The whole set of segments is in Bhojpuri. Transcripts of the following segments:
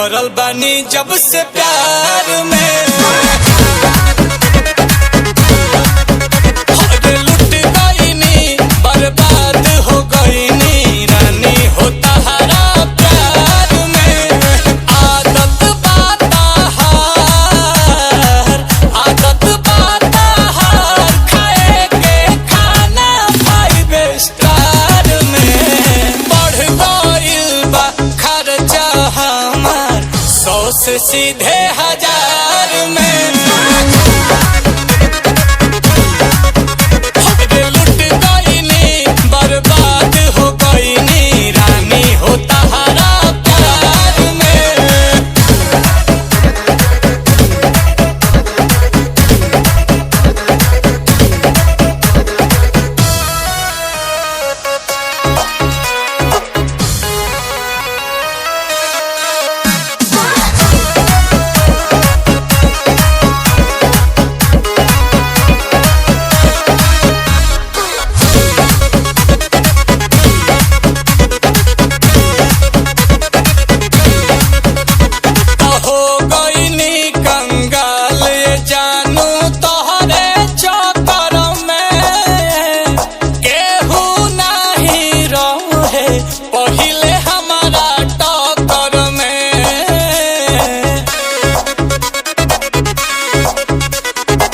पड़ल बानी जब से प्यार में, अरे लुट गईनी बर्बाद हो गईनी रानी हो तहरा प्यार में। आदत बाताहार खाए के खाना 5 स्टार में। बढ़ गइल बा खर्चा हमार 100 से सीधे 1000 में। अरे लुट गईनी बर्बाद हो गईनी रानी हो तहरा प्यार में। हो गईनी कंगाल ये जानू तोहरे चक्कर में। केहू नहीं रहे पहिले हमारा टक्कर में।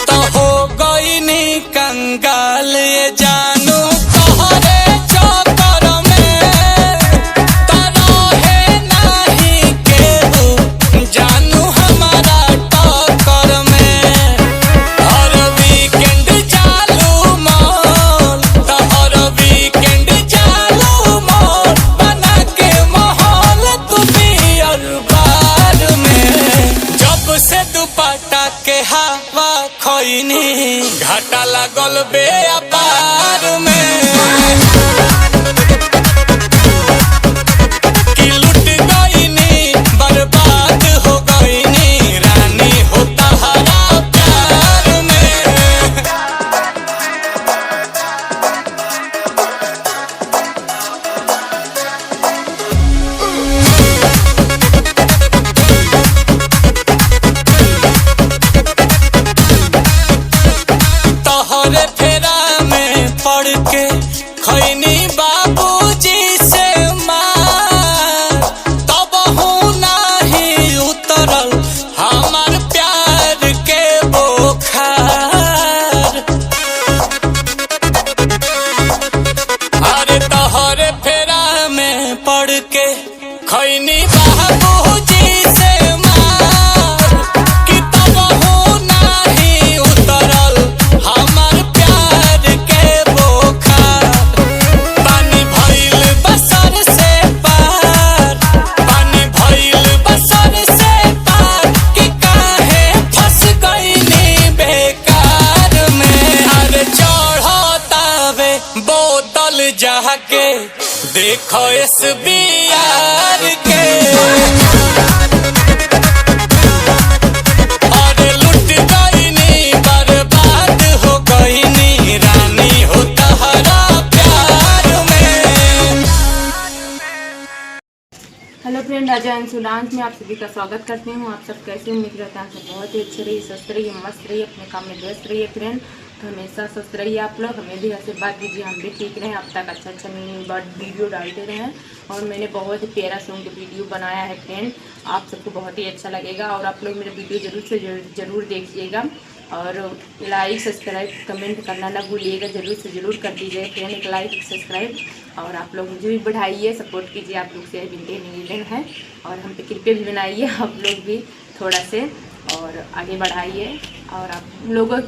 तो हो गईनी कंगाल ये जानू तोहरे चक्कर में। तरहे नहीं केहू जानू हमारा टक्कर में। हर वीकेंड चालू मॉल, तो हर वीकेंड चालू मॉल बना के माहौल तू बियर बार में। जब से दुपट्टा के हवा खइनी घाटा लागल व्यापार में। कि लुट गईनी बर्बाद हो गईनी रानी हो तहरा प्यार में। तोहरे फेरा में पड़ के खैनी बाबूजी से मार। तब हूँ नहीं उतरल हमार प्यार के बोखार। अरे तोहरे फेरा में पड़ के खैनी बाबूजी से मार। कि तब हूँ नहीं उतरल हमार प्यार के बोखार। पानी भइल बसर से पार, पानी भइल बसर से पार। कि काहे फंस गईनी बेकार में। अरे चढ़तावे बोतल जाके देखो SBR के। अरे लुट गईनी बर्बाद हो गईनी रानी हो तहरा प्यार में। हेलो फ्रेंड, राजा अंशुलांश में आप सभी का स्वागत करती हूँ। आप सब कैसे उम्मीद रहता है सब बहुत ही अच्छे रहिए, स्वस्थ रहिए, मस्त रहिए, अपने काम में व्यस्त रहिए फ्रेंड। तो हमेशा स्वस्थ रहिए आप लोग, हमें भी आशीर्वाद दीजिए, हम भी ठीक रहें, अब तक अच्छा न्यू वीडियो डालते रहें। और मैंने बहुत ही प्यारा सॉन्ग वीडियो बनाया है फ्रेंड, आप सबको बहुत ही अच्छा लगेगा। और आप लोग मेरा वीडियो ज़रूर देखिएगा और लाइक सब्सक्राइब कमेंट करना ना भूलिएगा, ज़रूर से ज़रूर कर दीजिए फ्रेंड, एक लाइक सब्सक्राइब। और आप लोग मुझे भी बढ़ाइए, सपोर्ट कीजिए, आप लोग से विनती निवेदन है। और हम पे कृपया भी बनाइए आप लोग भी थोड़ा से, और आगे बढ़ाइए। और आप लोगों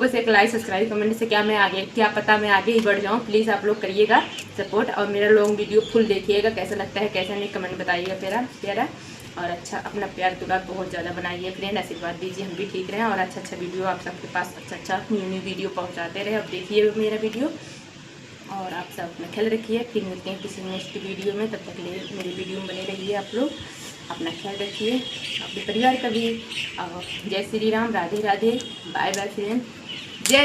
से एक लाइक सब्सक्राइब कमेंट से क्या पता मैं आगे ही बढ़ जाऊँ। प्लीज़ आप लोग करिएगा सपोर्ट, और मेरा लॉन्ग वीडियो फुल देखिएगा, कैसा लगता है कैसा नहीं कमेंट बताइएगा प्यारा। और अच्छा अपना प्यार दुलार बहुत ज़्यादा बनाइए फ्रेंड, आशीर्वाद दीजिए, हम भी ठीक रहें और अच्छा वीडियो आप सबके पास अच्छा न्यू वीडियो पहुंचाते रहे। अब देखिए मेरा वीडियो और आप सब अपना ख्याल रखिए। फिर मिलते हैं किसी नेक्स्ट वीडियो में, तब तक के लिए मेरी वीडियो में बने रहिए। आप लोग अपना ख्याल रखिए, अपने परिवार का भी। जय Shri Ram, Radhe Radhe, bye bye friend.